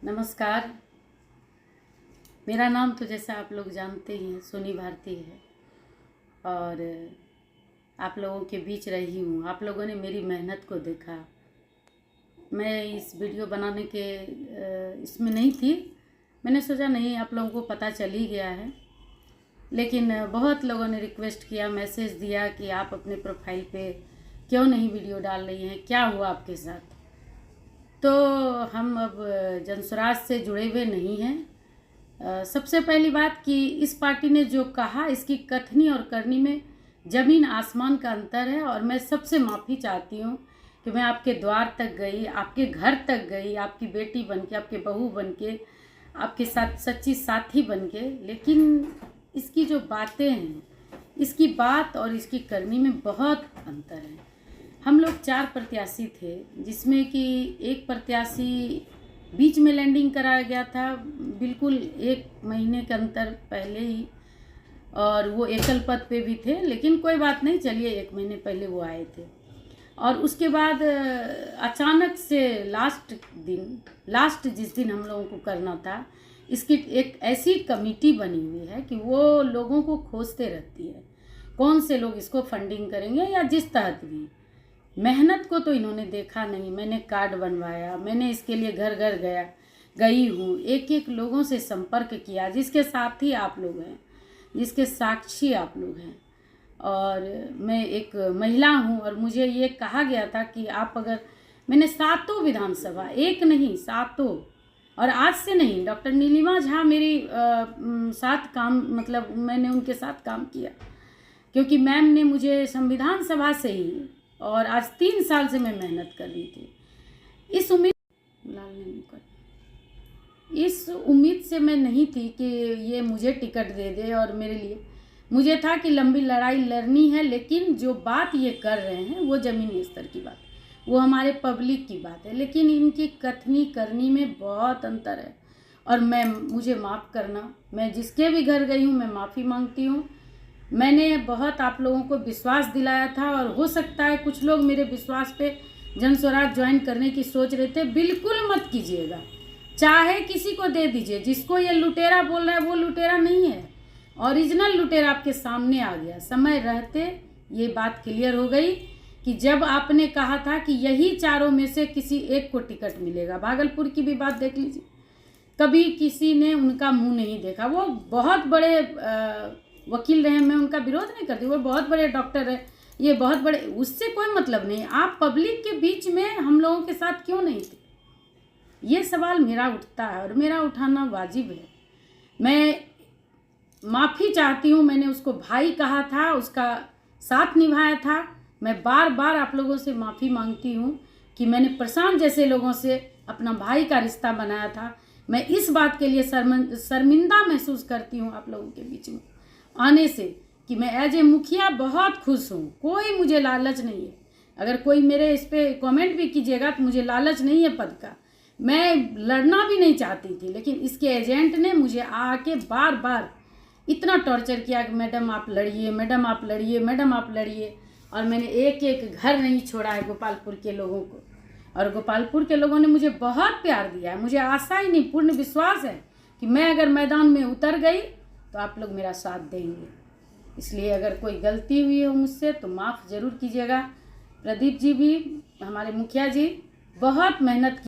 नमस्कार। मेरा नाम तो जैसा आप लोग जानते ही हैं सोनी भारती है और आप लोगों के बीच रही हूँ। आप लोगों ने मेरी मेहनत को देखा। मैं इस वीडियो बनाने के इसमें नहीं थी। मैंने सोचा नहीं आप लोगों को पता चल ही गया है, लेकिन बहुत लोगों ने रिक्वेस्ट किया, मैसेज दिया कि आप अपने प्रोफाइल पे क्यों नहीं वीडियो डाल रही हैं, क्या हुआ आपके साथ। तो हम अब जनसुराज से जुड़े हुए नहीं हैं। सबसे पहली बात कि इस पार्टी ने जो कहा, इसकी कथनी और करनी में ज़मीन आसमान का अंतर है। और मैं सबसे माफ़ी चाहती हूँ कि मैं आपके द्वार तक गई, आपके घर तक गई, आपकी बेटी बन के, आपके बहू बन के, आपके साथ सच्ची साथी बन के, लेकिन इसकी जो बातें हैं, इसकी बात और इसकी करनी में बहुत अंतर है। हम लोग 4 प्रत्याशी थे, जिसमें कि एक प्रत्याशी बीच में लैंडिंग कराया गया था, बिल्कुल 1 महीने के अंतर पहले ही, और वो एकल पद पे भी थे। लेकिन कोई बात नहीं, चलिए 1 महीने पहले वो आए थे। और उसके बाद अचानक से लास्ट जिस दिन हम लोगों को करना था, इसकी एक ऐसी कमेटी बनी हुई है कि वो लोगों को खोजते रहती है कौन से लोग इसको फंडिंग करेंगे या जिस तहत भी। मेहनत को तो इन्होंने देखा नहीं। मैंने कार्ड बनवाया, मैंने इसके लिए घर घर गई हूँ, एक एक लोगों से संपर्क किया, जिसके साथी आप लोग हैं, जिसके साक्षी आप लोग हैं। और मैं एक महिला हूँ और मुझे ये कहा गया था कि आप अगर, मैंने 7 विधानसभा, एक नहीं 7, और आज से नहीं, डॉक्टर नीलिमा झा मेरी साथ काम, मतलब मैंने उनके साथ काम किया, क्योंकि मैम ने मुझे संविधान सभा से ही, और आज 3 साल से मैं मेहनत कर रही थी। इस उम्मीद से मैं नहीं थी कि ये मुझे टिकट दे दे, और मेरे लिए मुझे था कि लंबी लड़ाई लड़नी है। लेकिन जो बात ये कर रहे हैं वो ज़मीनी स्तर की बात, वो हमारे पब्लिक की बात है, लेकिन इनकी कथनी करनी में बहुत अंतर है। और मुझे माफ़ करना, मैं जिसके भी घर गई हूँ मैं माफ़ी मांगती हूँ। मैंने बहुत आप लोगों को विश्वास दिलाया था, और हो सकता है कुछ लोग मेरे विश्वास पे जनस्वराज ज्वाइन करने की सोच रहे थे। बिल्कुल मत कीजिएगा, चाहे किसी को दे दीजिए। जिसको ये लुटेरा बोल रहा है वो लुटेरा नहीं है, ओरिजिनल लुटेरा आपके सामने आ गया। समय रहते ये बात क्लियर हो गई कि जब आपने कहा था कि यही 4 में से किसी एक को टिकट मिलेगा। भागलपुर की भी बात देख लीजिए, कभी किसी ने उनका मुंह नहीं देखा। वो बहुत बड़े वकील रहे, मैं उनका विरोध नहीं करती, वो बहुत बड़े डॉक्टर है, ये बहुत बड़े, उससे कोई मतलब नहीं। आप पब्लिक के बीच में हम लोगों के साथ क्यों नहीं थे, ये सवाल मेरा उठता है, और मेरा उठाना वाजिब है। मैं माफ़ी चाहती हूँ। मैंने उसको भाई कहा था, उसका साथ निभाया था। मैं बार बार आप लोगों से माफ़ी मांगती हूँ कि मैंने प्रशांत जैसे लोगों से अपना भाई का रिश्ता बनाया था। मैं इस बात के लिए शर्मिंदा महसूस करती हूँ आप लोगों के बीच में आने से, कि मैं एज ए मुखिया बहुत खुश हूँ। कोई मुझे लालच नहीं है। अगर कोई मेरे इस पर कमेंट भी कीजिएगा तो मुझे लालच नहीं है पद का, मैं लड़ना भी नहीं चाहती थी। लेकिन इसके एजेंट ने मुझे आके बार बार इतना टॉर्चर किया कि मैडम आप लड़िए, मैडम आप लड़िए, मैडम आप लड़िए। और मैंने एक एक घर नहीं छोड़ा है गोपालपुर के लोगों को, और गोपालपुर के लोगों ने मुझे बहुत प्यार दिया है। मुझे आशा ही नहीं, पूर्ण विश्वास है कि मैं अगर मैदान में उतर गई तो आप लोग मेरा साथ देंगे। इसलिए अगर कोई गलती हुई हो मुझसे तो माफ़ ज़रूर कीजिएगा। प्रदीप जी भी, हमारे मुखिया जी, बहुत मेहनत की।